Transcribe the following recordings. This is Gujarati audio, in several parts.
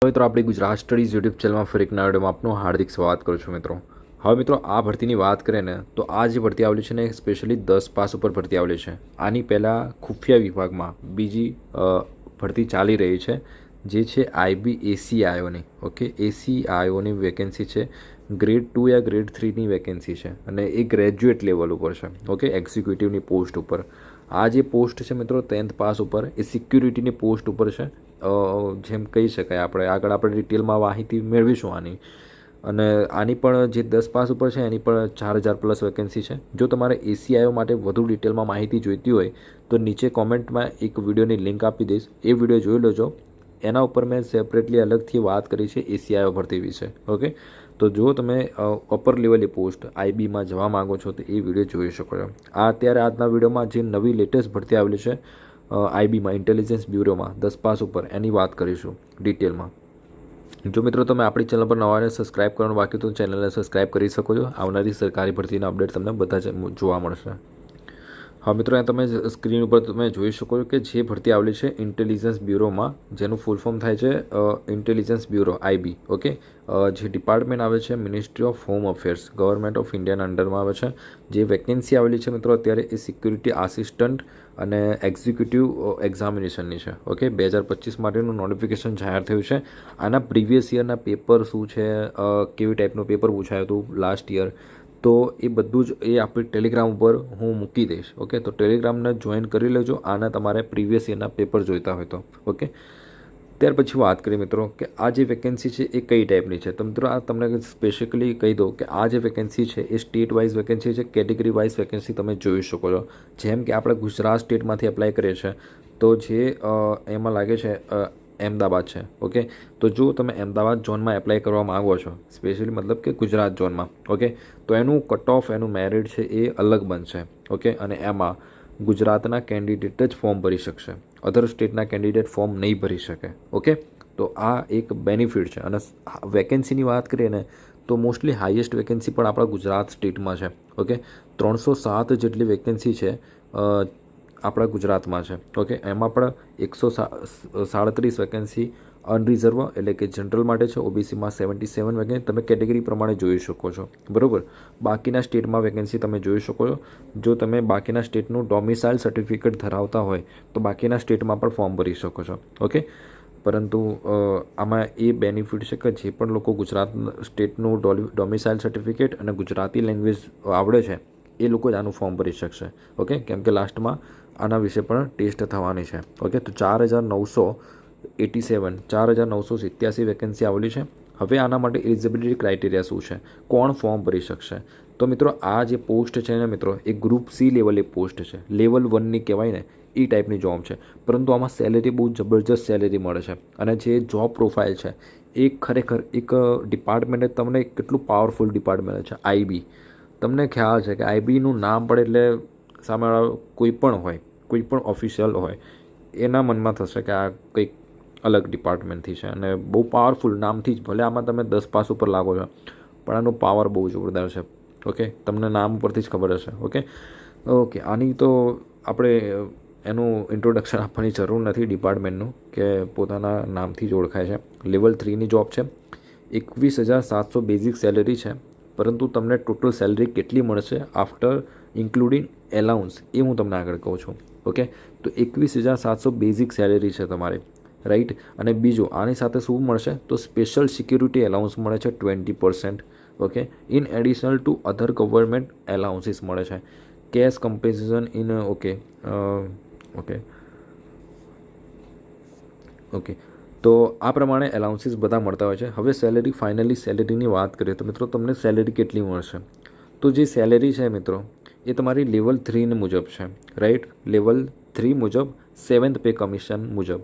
મિત્રો આપણી ગુજરાત સ્ટડીઝ યુટ્યુબ ચેનલમાં ફરી એક નવા વિડીયોમાં આપનું હાર્દિક સ્વાગત કરું છું મિત્રો. હવે મિત્રો આ ભરતીની વાત કરીએ ને તો આ જે ભરતી આવેલી છે ને સ્પેશિયલી 10 પાસ ઉપર ભરતી આવેલી છે. આની પહેલાં ખુફિયા વિભાગમાં બીજી ભરતી ચાલી રહી છે જે છે IBACIOની. ઓકે, ACIOની વેકેન્સી છે. ગ્રેડ 2 યા ગ્રેડ 3ની વેકેન્સી છે અને એ ગ્રેજ્યુએટ લેવલ ઉપર છે. ઓકે, એક્ઝિક્યુટિવની પોસ્ટ ઉપર. આ જે પોસ્ટ છે મિત્રો 10th પાસ ઉપર એ સિક્યુરિટીની પોસ્ટ ઉપર છે. જેમ કહી શકાય આપણે આગળ આપણે ડિટેલમાં માહિતી મેળવીશું આની. અને આની પણ જે 10 પાસ ઉપર છે એની પણ 4000 પ્લસ વેકેન્સી છે. જો તમારે ACIO માટે વધુ ડિટેલમાં માહિતી જોઈતી હોય તો નીચે કોમેન્ટમાં એક વિડીયોની લિંક આપી દઈશ, એ વિડીયો જોઈ લેજો. એના ઉપર મેં સેપરેટલી અલગથી વાત કરી છે ACIO ભરતી વિશે. ઓકે, તો જો તમે અપર લેવલની પોસ્ટ IBમાં જવા માગો છો તો એ વિડીયો જોઈ શકો છો. અત્યારે આજના વિડીયોમાં જે નવી લેટેસ્ટ ભરતી આવેલી છે IBમાં ઇન્ટેલિજન્સ બ્યુરોમાં 10 પાસ ઉપર એની વાત કરીશું ડિટેલમાં. જો મિત્રો તમે આપણી ચેનલ પર નવા સબસ્ક્રાઇબ કરવાનું બાકી તો ચેનલને સબસ્ક્રાઇબ કરી શકો છો. આવનારી સરકારી ભરતીના અપડેટ તમને બધા જ જોવા મળશે. હા મિત્રો, અહીં તમે સ્ક્રીન ઉપર તમે જોઈ શકો છો કે જે ભરતી આવેલી છે ઇન્ટેલિજન્સ બ્યુરોમાં, જેનું ફૂલ ફોર્મ થાય છે ઇન્ટેલિજન્સ બ્યુરો IB. ઓકે, જે ડિપાર્ટમેન્ટ આવે છે ministry of home affairs, government of ઇન્ડિયાના અંડરમાં આવે છે. જે વેકેન્સી આવેલી છે મિત્રો અત્યારે એ સિક્યુરિટી આસિસ્ટન્ટ અને એક્ઝિક્યુટિવ એક્ઝામિનેશનની છે. ઓકે, 2025 માટેનું નોટિફિકેશન જાહેર થયું છે. આના પ્રીવિયસ યરના પેપર શું છે, કેવી ટાઈપનું પેપર પૂછાયું હતું લાસ્ટ યર, તો એ બધું જ એ આપણી ટેલિગ્રામ ઉપર હું મૂકી દઈશ. ઓકે, તો ટેલિગ્રામને જોઈન કરી લેજો આના તમારે પ્રીવિયસ યરના પેપર જોઈતા હોય તો. ઓકે, ત્યાર પછી વાત કરીએ મિત્રો કે આ જે વેકેન્સી છે એ કઈ ટાઈપની છે. તો મિત્રો આ તમને સ્પેસિફિકલી કહી દઉં કે આ જે વેકેન્સી છે એ સ્ટેટ વાઇઝ વેકેન્સી છે, કેટેગરી વાઇઝ વેકેન્સી તમે જોઈ શકો છો. જેમ કે આપણે ગુજરાત સ્ટેટમાંથી એપ્લાય કરીએ છીએ તો જે એમાં લાગે છે અમદાવાદ છે. ઓકે, તો જો તમે અમદાવાદ ઝોનમાં એપ્લાય કરવા માગો છો, સ્પેશિયલી મતલબ કે ગુજરાત ઝોનમાં, ઓકે, તો એનું કટ ઓફ એનું મેરિટ છે એ અલગ બનશે. ઓકે, અને એમાં ગુજરાતના કેન્ડિડેટ જ ફોર્મ ભરી શકશે, અધર સ્ટેટના કેન્ડિડેટ ફોર્મ નહીં ભરી શકે. ઓકે, તો આ એક બેનિફિટ છે. અને વેકેન્સીની વાત કરીએ ને તો મોસ્ટલી હાઈએસ્ટ વેકેન્સી પણ આપણા ગુજરાત સ્ટેટમાં છે. ઓકે, 307 જેટલી વેકેન્સી છે આપણા ગુજરાતમાં છે. ઓકે, એમાં પણ 137 વેકેન્સી અનરિઝર્વ એટલે કે જનરલ માટે છે. OBCમાં 77 વેકેન્સી તમે કેટેગરી પ્રમાણે જોઈ શકો છો. બરાબર, બાકીના સ્ટેટમાં વેકેન્સી તમે જોઈ શકો છો. જો તમે બાકીના સ્ટેટનું ડોમિસાઇલ સર્ટિફિકેટ ધરાવતા હોય તો બાકીના સ્ટેટમાં પણ ફોર્મ ભરી શકો છો. ઓકે, પરંતુ આમાં એ બેનિફિટ છે કે જે પણ લોકો ગુજરાત સ્ટેટનું ડોમિસાઇલ સર્ટિફિકેટ અને ગુજરાતી લેંગ્વેજ આવડે છે એ લોકો જ આનું ફોર્મ ભરી શકશે. ઓકે, કેમ કે લાસ્ટમાં આના વિશે પણ ટેસ્ટ થવાની છે. ઓકે, તો 4987 વેકેન્સી આવેલી છે. હવે આના માટે એલિજિબિલિટી ક્રાઇટેરિયા શું છે, કોણ ફોર્મ ભરી શકશે? તો મિત્રો આ જે પોસ્ટ છે ને મિત્રો એ ગ્રુપ C લેવલની પોસ્ટ છે. લેવલ 1ની કહેવાય ને એ ટાઈપની જોબ છે. પરંતુ આમાં સેલેરી બહુ જબરજસ્ત સેલેરી મળે છે. અને જે જોબ પ્રોફાઇલ છે એ ખરેખર એક ડિપાર્ટમેન્ટ તમને કેટલું પાવરફુલ ડિપાર્ટમેન્ટ છે IB. તમને ખ્યાલ છે કે IBનું નામ પડે એટલે સામેવાળા કોઈ પણ હોય, કોઈ પણ ઓફિશિયલ હોય, એના મનમાં થશે કે આ કંઈક અલગ ડિપાર્ટમેન્ટથી છે અને બહુ પાવરફુલ નામથી જ. ભલે આમાં તમે 10 પાસ ઉપર લાગો છો પણ આનો પાવર બહુ જોરદાર છે. ઓકે, તમને નામ ઉપરથી જ ખબર હશે. ઓકે, આની તો આપણે એનું ઇન્ટ્રોડક્શન આપવાની જરૂર નથી ડિપાર્ટમેન્ટનું, કે પોતાના નામથી જ ઓળખાય છે. લેવલ 3ની જોબ છે. 21,700 બેઝિક સેલેરી છે. પરંતુ તમને ટોટલ સેલરી કેટલી મળશે આફ્ટર ઇન્ક્લુડિંગ એલાઉન્સ એ હું તમને આગળ કહું છું. ઓકે, તો 21,700 બેઝિક સેલેરી છે તમારી, રાઈટ. અને બીજું આની સાથે શું મળશે તો સ્પેશિયલ સિક્યુરિટી એલાઉન્સ મળે છે 20%. Okay, in additional to other government allowances મળે છે. કેશ કમ્પેન્સેશન ઇન ઓકે, તો આ પ્રમાણે એલાઉન્સીસ બધા મળતા હોય છે. હવે સેલેરી, ફાઇનલી સેલેરીની વાત કરીએ તો મિત્રો તમને સેલેરી કેટલી મળશે? તો જે સેલેરી છે મિત્રો એ તમારી લેવલ 3 મુજબ છે, રાઈટ. લેવલ 3 મુજબ 7th પે કમિશન મુજબ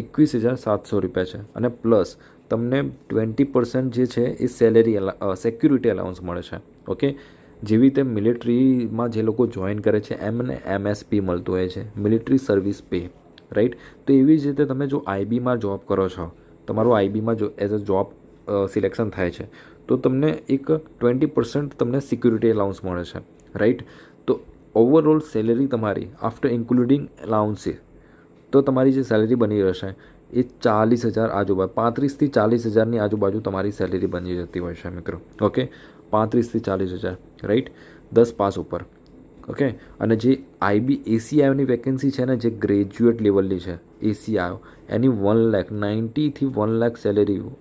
21,700 રૂપિયા છે. અને પ્લસ તમને 20% જે છે એ સેલેરી સિક્યુરિટી એલાઉન્સ મળે છે. ઓકે, જેવી રીતે મિલિટરીમાં જે લોકો જોઈન કરે છે એમને MSP મળતું હોય છે, મિલિટરી સર્વિસ પે, રાઈટ. તો એવી જ રીતે તમે જો IBમાં જોબ કરો છો, તમારું IBમાં જો એઝ અ જોબ સિલેક્શન થાય છે તો તમને એક 20% તમને સિક્યુરિટી એલાઉન્સ મળે છે, રાઈટ. તો ઓવરઓલ સેલેરી તમારી આફ્ટર ઇન્ક્લુડિંગ એલાઉન્સીસ તો તમારી જે સેલેરી બની રહેશે એ 40,000 આજુબાજુ 35,000 થી 40,000ની આજુબાજુ તમારી સેલેરી બની જતી હોય છે મિત્રો. ઓકે, 35,000 થી 40,000, રાઈટ, 10 પાસ ઉપર. ઓકે, અને જે ACIOની વેકેન્સી છે ને, જે ગ્રેજ્યુએટ લેવલની છે ACIO, એની 1,90,000 થી 1,00,000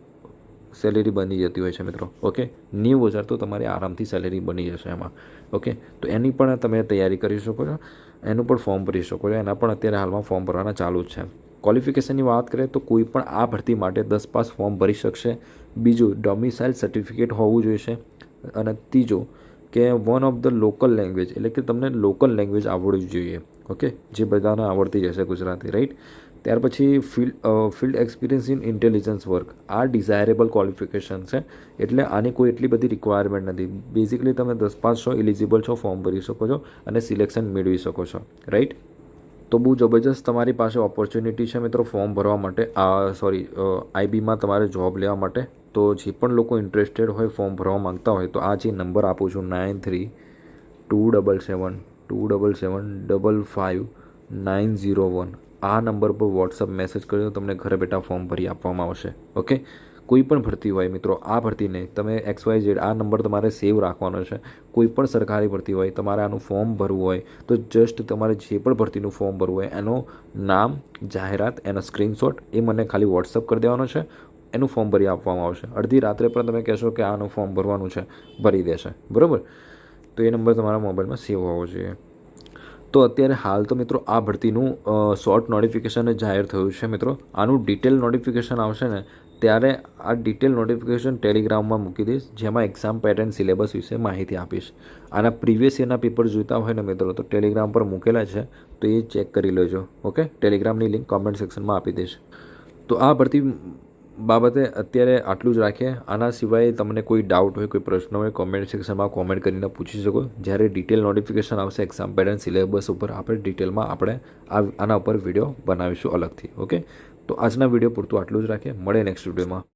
સેલેરી બની જતી હોય છે મિત્રો. ઓકે, 90,000 તો તમારી આરામથી સેલેરી બની જશે એમાં. ઓકે, તો એની પણ તમે તૈયારી કરી શકો છો, એનું પણ ફોર્મ ભરી શકો છો. એના પણ અત્યારે હાલમાં ફોર્મ ભરવાના ચાલુ જ છે. ક્વોલિફિકેશનની વાત કરીએ તો કોઈ પણ આ ભરતી માટે 10 પાસ ફોર્મ ભરી શકશે. બીજું, ડોમિસાઇલ સર્ટિફિકેટ હોવું જોઈશે. અને ત્રીજું કે one of the local language, એટલે કે તમને લોકલ લેંગ્વેજ આવડવી જોઈએ. ઓકે, જે બધાને આવડતી જશે ગુજરાતી, રાઈટ. ત્યાર પછી field experience in intelligence work, આ ડિઝાયરેબલ ક્વોલિફિકેશન છે. એટલે આની કોઈ એટલી બધી રિક્વાયરમેન્ટ નથી. બેઝિકલી તમે 10 પાસ છો, એલિજિબલ છો, ફોર્મ ભરી શકો છો અને સિલેક્શન મેળવી શકો છો, રાઈટ. તો બહુ જબરજસ્ત તમારી પાસે ઓપોર્ચ્યુનિટી છે મિત્રો ફોર્મ ભરવા માટે. IBમાં તમારે જોબ લેવા માટે. તો જે પણ લોકો ઇન્ટરેસ્ટેડ હોય, ફોર્મ ભરવા માંગતા હોય, તો આ જે નંબર આપું છું 9327727755 આ નંબર પર વોટ્સઅપ મેસેજ કરી દો, તમને ઘરે બેઠા ફોર્મ ભરી આપવામાં આવશે. ઓકે, કોઈ પણ ભરતી હોય મિત્રો, આ ભરતી નહીં, તમે XYZ આ નંબર તમારે સેવ રાખવાનો છે. કોઈ પણ સરકારી ભરતી હોય, તમારે આનું ફોર્મ ભરવું હોય તો જસ્ટ તમારે જે પણ ભરતીનું ફોર્મ ભરવું હોય એનું નામ, જાહેરાત, એનો સ્ક્રીનશોટ એ મને ખાલી વોટ્સઅપ કરી દેવાનો છે. એનું ફોર્મ ભરી આપવામાં આવશે. અડધી રાત્રે પણ તમે કહેશો કે આનું ફોર્મ ભરવાનું છે, ભરી દેશે, બરાબર. તો એ નંબર તમારા મોબાઈલમાં સેવ હોવો જોઈએ. તો અત્યારે હાલ તો મિત્રો આ ભરતીનું શોર્ટ નોટિફિકેશન જાહેર થયું છે મિત્રો. આનું ડિટેલ નોટિફિકેશન આવશે ને, ત્યારે આ ડિટેલ નોટિફિકેશન ટેલિગ્રામમાં મૂકી દઈશ, જેમાં એક્ઝામ પેટર્ન, સિલેબસ વિશે માહિતી આપીશ. આના પ્રીવિયસ યરના પેપર જોઈતા હોય ને મિત્રો, તો ટેલિગ્રામ પર મૂકેલા છે, તો એ ચેક કરી લેજો. ઓકે, ટેલિગ્રામની લિંક કોમેન્ટ સેક્શનમાં આપી દઈશ. તો આ ભરતી બાબતે અત્યારે આટલું જ રાખીએ. આના સિવાય તમને કોઈ ડાઉટ હોય, કોઈ પ્રશ્ન હોય, કોમેન્ટ સેક્શનમાં કોમેન્ટ કરીને પૂછી શકો. જ્યારે ડિટેલ નોટિફિકેશન આવશે એક્ઝામ પેટર્ન, સિલેબસ ઉપર ડિટેલમાં આપણે આના ઉપર વિડીયો બનાવીશું અલગથી. ઓકે, તો આજના વિડીયો પૂરતું આટલું જ રાખીએ. મળે નેક્સ્ટ વિડીયોમાં.